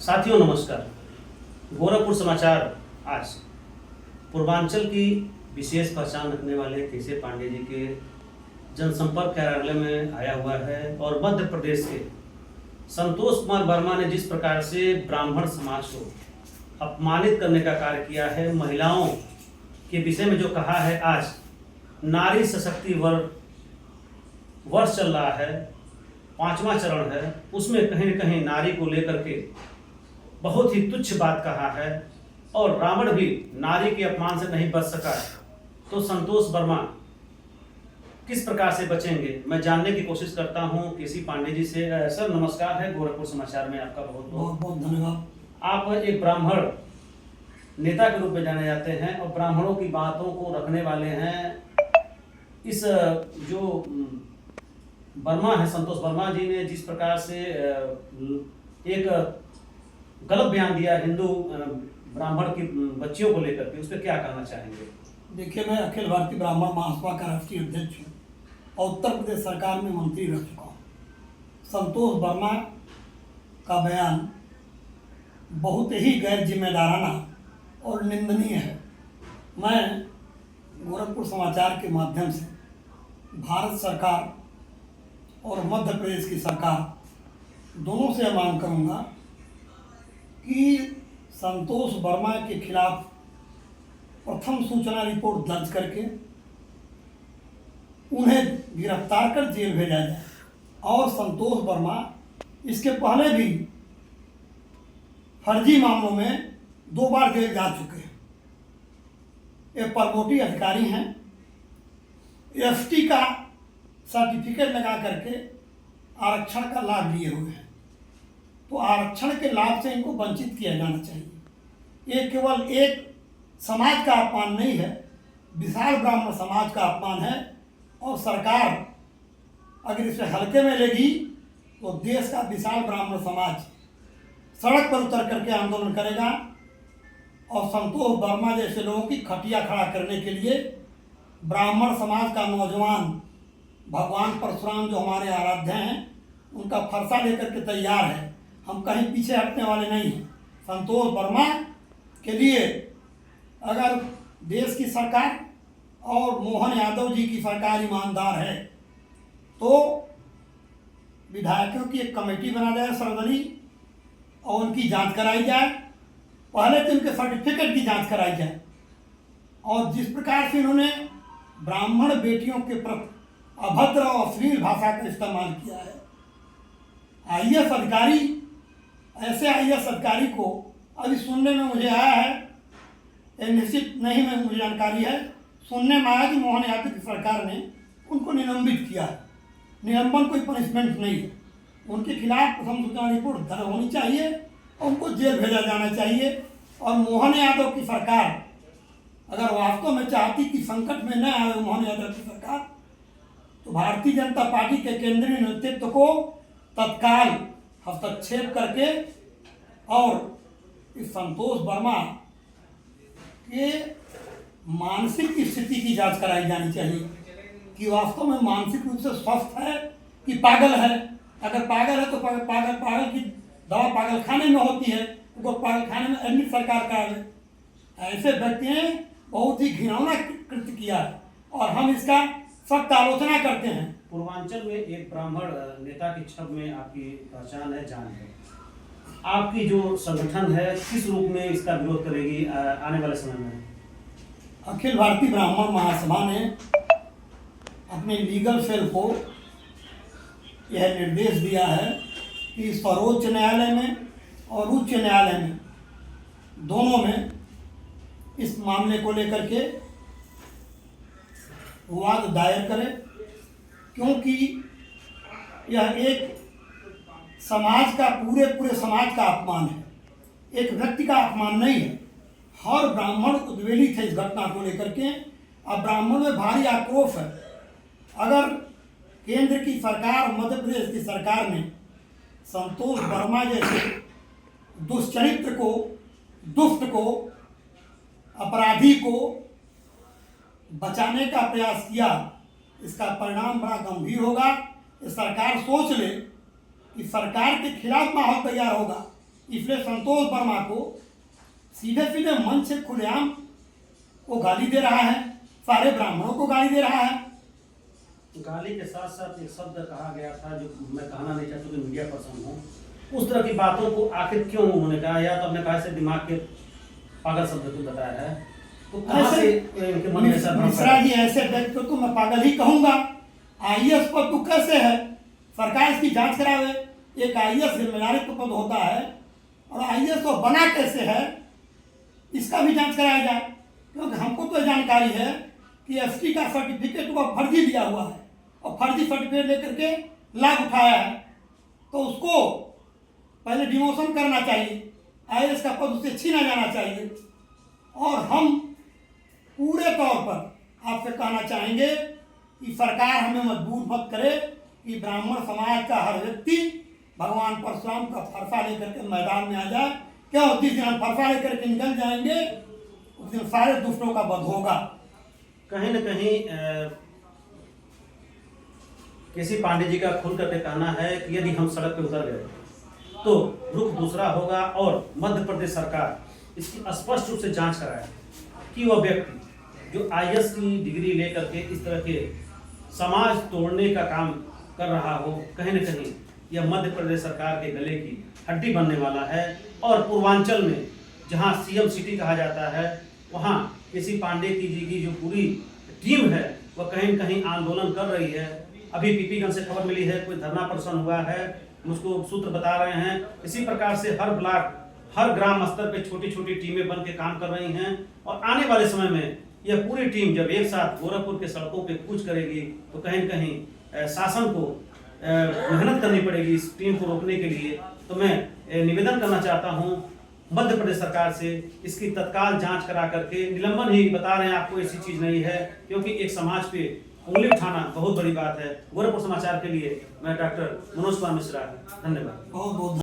साथियों नमस्कार। गोरखपुर समाचार आज पूर्वांचल की विशेष पहचान रखने वाले केशव पांडे जी के जनसंपर्क कार्यालय में आया हुआ है और मध्य प्रदेश के संतोष कुमार वर्मा ने जिस प्रकार से ब्राह्मण समाज को अपमानित करने का कार्य किया है, महिलाओं के विषय में जो कहा है, आज नारी सशक्ति वर्ष चल रहा है, 5वां चरण है, उसमें कहीं न कहीं नारी को लेकर के बहुत ही तुच्छ बात कहा है और रावण भी नारी के अपमान से नहीं बच सका, तो संतोष वर्मा किस प्रकार से बचेंगे, मैं जानने की कोशिश करता हूं केसी पांडे जी से। सर नमस्कार है, गोरखपुर समाचार में आपका बहुत बहुत धन्यवाद। आप एक ब्राह्मण नेता के रूप में जाने जाते हैं और ब्राह्मणों की बातों को रखने वाले हैं। इस जो वर्मा है, संतोष वर्मा जी ने जिस प्रकार से एक गलत बयान दिया हिंदू ब्राह्मण की बच्चियों को लेकर के, उस पर क्या कहना चाहेंगे? देखिए, मैं अखिल भारतीय ब्राह्मण महासभा का राष्ट्रीय अध्यक्ष हूँ और उत्तर प्रदेश सरकार में मंत्री रह चुका हूँ। संतोष वर्मा का बयान बहुत ही गैर जिम्मेदाराना और निंदनीय है। मैं गोरखपुर समाचार के माध्यम से भारत सरकार और मध्य प्रदेश की सरकार दोनों से मांग करूँगा कि संतोष वर्मा के खिलाफ प्रथम सूचना रिपोर्ट दर्ज करके उन्हें गिरफ्तार कर जेल भेजा जाए। और संतोष वर्मा इसके पहले भी फर्जी मामलों में 2 बार जेल जा चुके हैं। ये परमोटी अधिकारी हैं, एसटी का सर्टिफिकेट लगा करके आरक्षण का लाभ लिए हुए हैं, तो आरक्षण के लाभ से इनको वंचित किया जाना चाहिए। ये केवल एक समाज का अपमान नहीं है, विशाल ब्राह्मण समाज का अपमान है और सरकार अगर इसे हल्के में लेगी तो देश का विशाल ब्राह्मण समाज सड़क पर उतर करके आंदोलन करेगा और संतोष वर्मा जैसे लोगों की खटिया खड़ा करने के लिए ब्राह्मण समाज का नौजवान भगवान परशुराम जो हमारे आराध्य हैं, उनका फरसा लेकर के तैयार है। हम कहीं पीछे हटने वाले नहीं हैं। संतोष वर्मा के लिए अगर देश की सरकार और मोहन यादव जी की सरकार ईमानदार है तो विधायकों की एक कमेटी बना जाए सर्वदलीय और उनकी जांच कराई जाए। पहले तो उनके सर्टिफिकेट की जांच कराई जाए और जिस प्रकार से इन्होंने ब्राह्मण बेटियों के प्रति अभद्र और अश्लील भाषा का इस्तेमाल किया है, आईएएस अधिकारी, ऐसे आईएएस अधिकारी को अभी सुनने में मुझे आया है, निश्चित नहीं में मुझे जानकारी है, सुनने में आया कि मोहन यादव की सरकार ने उनको निलंबित किया है। निलंबन कोई पनिशमेंट नहीं है, उनके खिलाफ प्रथम सूचना रिपोर्ट दर्ज होनी चाहिए और उनको जेल भेजा जाना चाहिए। और मोहन यादव की सरकार अगर वास्तव में चाहती कि संकट में न आए मोहन यादव की सरकार, तो भारतीय जनता पार्टी के केंद्रीय नेतृत्व को तत्काल हस्तक्षेप करके और इस संतोष वर्मा के मानसिक स्थिति की जांच कराई जानी चाहिए कि वास्तव में मानसिक रूप से स्वस्थ है कि पागल है। अगर पागल है तो पागल की दवा पागल खाने में होती है, उनको पागल खाने में एडमिट सरकार करावे। ऐसे व्यक्ति ने बहुत ही घिनौना कृत्य किया है और हम इसका सख्त आलोचना करते हैं। पूर्वांचल में एक ब्राह्मण नेता की छवि में आपकी पहचान है, जान है। आपकी जो संगठन है किस रूप में इसका विरोध करेगी आने वाले समय में? अखिल भारतीय ब्राह्मण महासभा ने अपने लीगल सेल को यह निर्देश दिया है कि सर्वोच्च न्यायालय में और उच्च न्यायालय में दोनों में इस मामले को लेकर के विवाद दायर करें, क्योंकि यह एक समाज का पूरे समाज का अपमान है, एक व्यक्ति का अपमान नहीं है। हर ब्राह्मण उद्वेलित है इस घटना को लेकर के। अब ब्राह्मण में भारी आक्रोश है। अगर केंद्र की सरकार, मध्य प्रदेश की सरकार ने संतोष वर्मा जैसे दुष्चरित्र को, दुष्ट को, अपराधी को बचाने का प्रयास किया, इसका परिणाम बड़ा गंभीर होगा। सरकार सोच ले कि सरकार के खिलाफ माहौल तैयार होगा इसलिए संतोष वर्मा को सीधे सीधे मंच से खुलेआम वो गाली दे रहा है, सारे ब्राह्मणों को गाली दे रहा है। गाली के साथ साथ एक शब्द कहा गया था जो मैं कहना नहीं चाहता कि मीडिया पर्सन हूँ, उस तरह की बातों को आखिर क्यों उन्होंने कहा, या तो अपने कहा से दिमाग के पागल शब्द को बताया है, तो कहाँ से इनके मन में ऐसा भ्रम मिश्रा जी ऐसे व्यक्ति को मैं पागल ही कहूंगा। आईएएस पद तो कैसे है, सरकार इसकी जांच करावे। एक आईएएस जिम्मेदारी का पद होता है और आईएएस तो बना कैसे है इसका भी जांच कराया जाए, क्योंकि हमको तो जानकारी है कि एसटी का सर्टिफिकेट वो फर्जी दिया हुआ है और फर्जी सर्टिफिकेट लेकर के लाभ उठाया है, तो उसको पहले डिमोशन करना चाहिए, आईएएस का पद उससे छीना जाना चाहिए। और हम पूरे तौर पर आपसे कहना चाहेंगे कि सरकार हमें मजबूर मत करे कि ब्राह्मण समाज का हर व्यक्ति भगवान परशुराम का फरसा लेकर के मैदान में आ जाए। क्यों, जिस दिन हम फरसा लेकर के निकल जाएंगे उस दिन सारे दुष्टों का वध होगा। कहीं न कहीं केसी पांडे जी का खुल करके कहना है कि यदि हम सड़क पे उतर गए तो रुख दूसरा होगा और मध्य प्रदेश सरकार इसकी स्पष्ट रूप से जांच कराए कि वह व्यक्ति जो आईएएस की डिग्री लेकर के इस तरह के समाज तोड़ने का काम कर रहा हो, कहीं न कहीं यह मध्य प्रदेश सरकार के गले की हड्डी बनने वाला है। और पूर्वांचल में जहां सीएम सिटी कहा जाता है, वहां केसी पांडे जी की जो पूरी टीम है वह कहीं न कहीं आंदोलन कर रही है। अभी पीपीगंज से खबर मिली है कोई धरना प्रदर्शन हुआ है, मुझको सूत्र बता रहे हैं। इसी प्रकार से हर ब्लॉक हर ग्राम स्तर पे छोटी छोटी टीमें बन के काम कर रही हैं और आने वाले समय में यह पूरी टीम जब एक साथ गोरखपुर के सड़कों पे कूच करेगी तो कहीं न कहीं शासन को मेहनत करनी पड़ेगी इस टीम को रोकने के लिए। तो मैं निवेदन करना चाहता हूं मध्य प्रदेश सरकार से, इसकी तत्काल जांच करा करके निलंबन ही बता रहे हैं आपको, ऐसी चीज नहीं है, क्योंकि एक समाज पे उंगली उठाना बहुत बड़ी बात है। गोरखपुर समाचार के लिए मैं डॉक्टर मनोज कुमार मिश्रा, धन्यवाद। बहुत बहुत